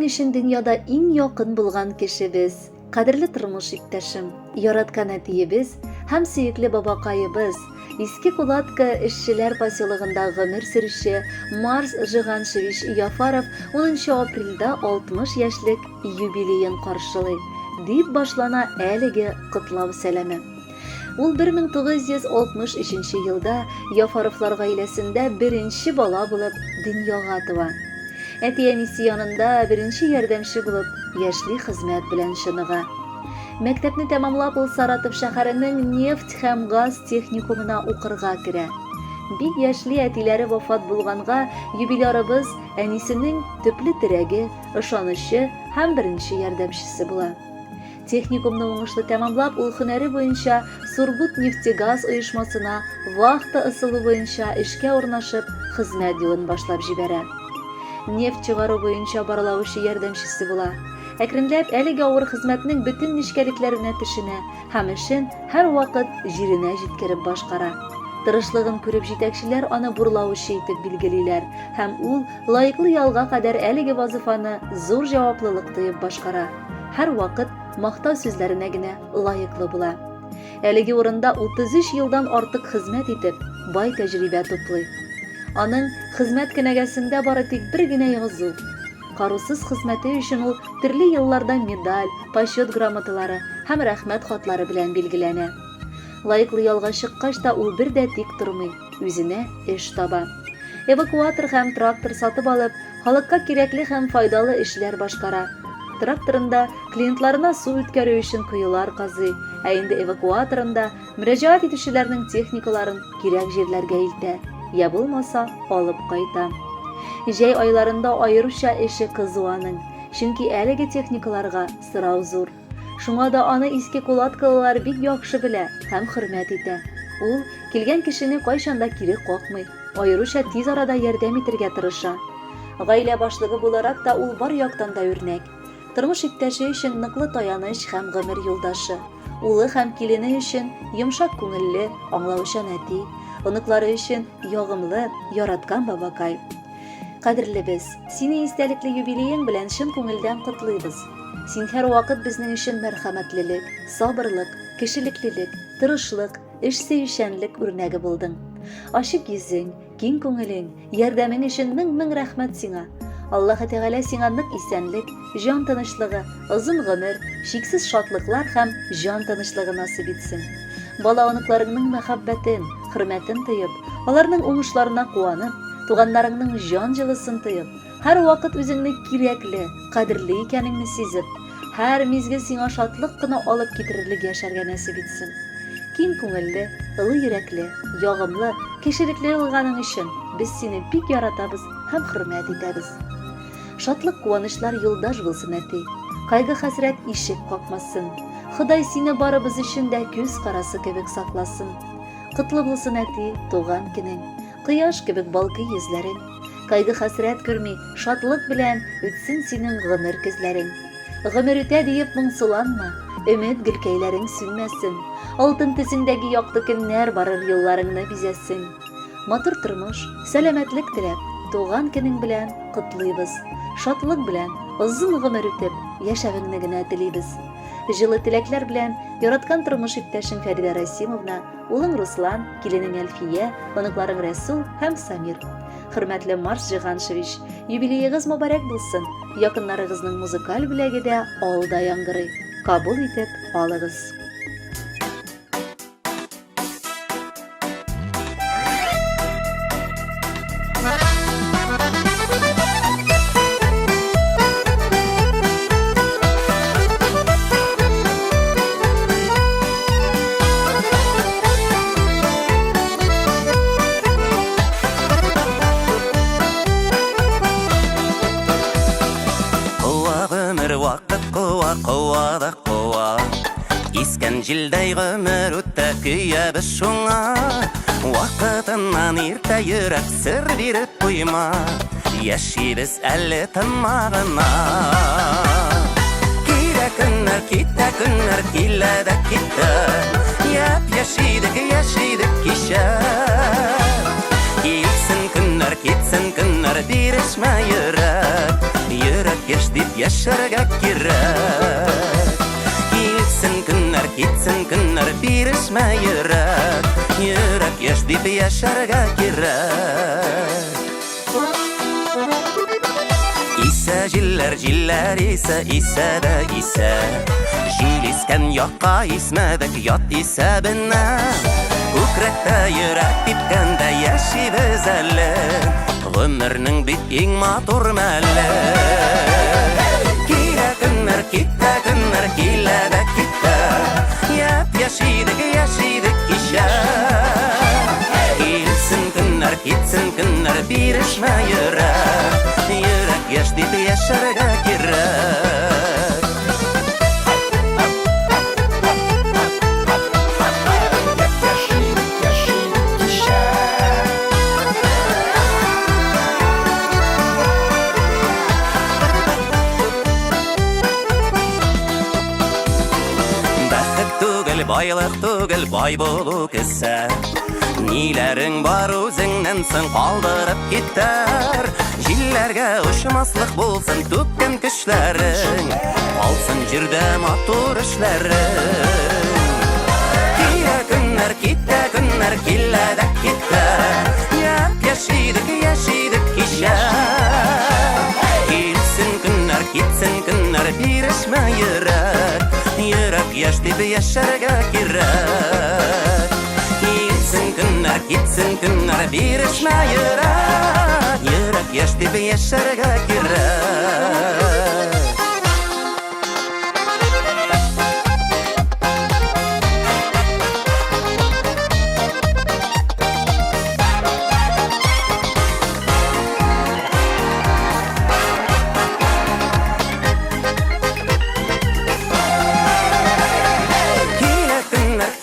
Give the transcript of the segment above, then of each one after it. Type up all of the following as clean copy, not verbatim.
Безнең өчен дөньяда иң якын булган кешебез, кадерле тормыш иптәшем, яраткан әтиебез һәм сөекле бабакаебыз, Иске Кулатка эшчеләр поселогында гомер сөрүче Марс Жиганшевич Яфаров 10 апрельдә 60 яшьлек юбилеен каршылый, дип башлана әлеге котлау сәламе. Ул 1963 елда Яфаровлар гаиләсендә беренче бала булып дөньяга туа. Әти-әнисе янында беренче ярдәмче булып яшьли хезмәт белән чыныга. Мәктәпне тәмамлап ул Саратов шәһәренең нефть һәм газ техникумына укырга керә. Бик яшьли әтиләре вафат булганга юбилярыбыз әнисенең төпле терәге, ышанычы һәм беренче ярдәмчесе була. Техникумны уңышлы тәмамлап, ул һөнәре буенча Сургутнефтегаз оешмасына вахта ысулы буенча эшкә урнашып, хезмәт юлын башлап җибәрә. Нефть чыгару буенча барлаучы ярдәмчесе була. Әкренләп әлеге авыр хезмәтнең бөтен нечкәлекләренә төшенә һәм эшен һәр вакыт җиренә җиткереп башкара. Тырышлыгын күреп җитәкчеләр аны бурлаучы итеп билгелиләр һәм ул лаеклы ялга кадәр әлеге вазифаны зур җаваплылык тоеп башкара. Һәр вакыт мактау сүзләренә генә лаеклы була. Әлеге урында 33 елдан артык хезмәт итеп, бай тәҗрибә туплый. Аның хезмәт кенәгәсендә бары тик бер генә язу. Карусыз хезмәте өчен ул төрле елларда медаль, почет грамоталары һәм рәхмәт хатлары белән билгеләнә. Лаеклы ялга чыккач та ул бер дә тик тормый, үзенә эш таба. Эвакуатор һәм трактор сатып алып, халыкка кирәкле һәм файдалы эшләр башкара. Тракторында клиентларына су үткәрү өчен куелар казый, ә инде эвакуаторында мөрәҗәгать итүчеләрнең техникаларын кирәк җирләргә илтә, я булмаса алып кайта. Җәй айларында аеруча эше кызу аның, чөнки әлеге техникаларга сорау зур. Шуңа да аны Иске Кулаткалылар бик яхшы белә һәм хөрмәт итә. Ул килгән кешене кайчанда кире какмый, аеруча тиз арада ярдәм итәргә тырыша. Гаилә башлыгы буларак та ул бар яктан да үрнәк. Тормыш иптәше өчен ныклы таяныч һәм гомер юлдашы. Улы һәм килене өчен йомшак күңелле, аңлаучан әти, оныклары өчен ягымлы, яраткан бабакай. Кадерлебез, сине истәлекле юбилеең белән чын күңелдән котлыйбыз. Син һәр вакыт безнең өчен мәрхәмәтлелек, сабырлык, кешелеклелек, тырышлык, эшсөйүчәнлек үрнәге булдың. Ачык йөзең, киң күңелең, ярдәмең өчен мең рәхмәт сиңа. Аллаһы Тәгалә сиңа нык исәнлек, җан тынычлыгы, озын гомер, шиксез шатлыклар һәм җан тынычлыгы насыйп итсен. Бала-оныкларыңның мәхәббәтен, хөрмәтен тоеп, аларның уңышларына куанып, туганнарыңның җан җылысын тоеп, һәр вакыт үзеңне кирәкле, кадерле икәнеңне сизеп, һәр мизгел сиңа шатлык кына алып китерерлек яшәргә насыйп итсен. Киң күңелле, ылы йөрәкле, ягымлы, кешелекле булганың өчен без сине бик яратабыз һәм хөрмәт итәбез. Шатлык куанычлар юлдаш булсын әти, кайгы хәсрәт ишек какмасын. Ходай сине барыбыз өчен дә күз карасы кебек сакласын. Котлы булсын әти, туган көнең, кояш кебек балкый йөзләрең. Кайгы хәсрәт күрми, шатлык белән үтсен синең гомер көзләрең. Гомер үтә диеп моңсуланма, өмет гөлкәйләрең сүнмәсен. Алтын төсендәге якты көннәр барыр юлларыңны бизәсен. Матур тормыш, сәламәтлек теләп, туган көнең белән котлыйбыз. Шатлык белән озын гомер үтеп, яшәвеңне генә телибез. Җылы теләкләр белән яраткан тормыш иптәшең Фәридә Расимовна, улың Руслан, киленең Әлфия, оныкларың Рәсул һәм Самир. Хөрмәтле Марс Жиганшевич, юбилеегыз мөбарәк булсын. Якыннарыгызның музыкаль бүләге дә алда яңгырый. Кабул итеп алыгыз. Куа да куа, искән җилдәй гомер үтә көябез шуңа. Вакытыннан иртә йөрәк сер биреп куйма, яшибез әле тынмагына. Килә көннәр, китә көннәр, килә дә китә, яшидек кичә. Килсен көннәр, китсен көннәр, бирешмә йөрәк, йөрәк яшь дип яшәргә кирәк. Килсен көннәр, китсен көннәр, бирешмә йөрәк. Йөрәк яшь дип яшәргә кирәк. Исә җилләр, җилләр исә дә исә. Җил искән якка исмәдек ят исәбенә. Күкрәктә йөрәк типкәндә яшибез әле. Гомернең бит иң матур мәле. Килә көннәр, китә көннәр, килә дә китә. Яшидек кичә. Килсен көннәр, китсен көннәр, бирешмә йөрәк. Йөрәк яшь дип яшәргә кирәк. Байлык түгел, бай булу кесә. Ниләрең бар үзеңнән соң калдырып китәр. Җилләргә очмаслык булсын түккән көчләрең. Алсын җирдә матур эшләрең. Килә көннәр, китә көннәр, килә дә китә. Яшидек кичә. Килсен көннәр, китсен көннәр, бирешмә йөрәк. Йөрәк яшь дип яшәргә кирәк. Килсен көннәр, китсен көннәр, бирешмә йөрәк. Йөрәк яшь дип яшәргә кирәк.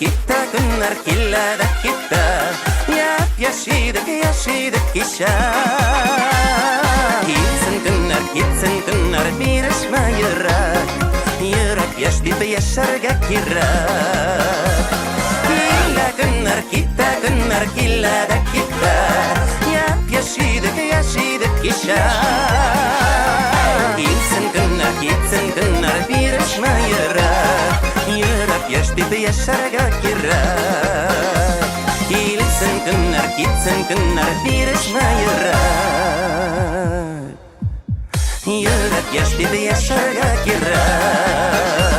Китә көннәр, килә дә китә. Яшидек кичә. Килсен көннәр, китсен көннәр, бирешмә йөрәк. Йөрәк яшь дип яшәргә кирәк. Килә көннәр, китә көннәр, килә дә китә. Яшидек кичә. Килсен көннәр, китсен көннәр, бирешмә йөрәк. Йөрәк яшь дип яшәргә кирәк. Килсен көннәр, китсен көннәр, бирешмә йөрәк. Йөрәк яшь дип яшәргә кирәк.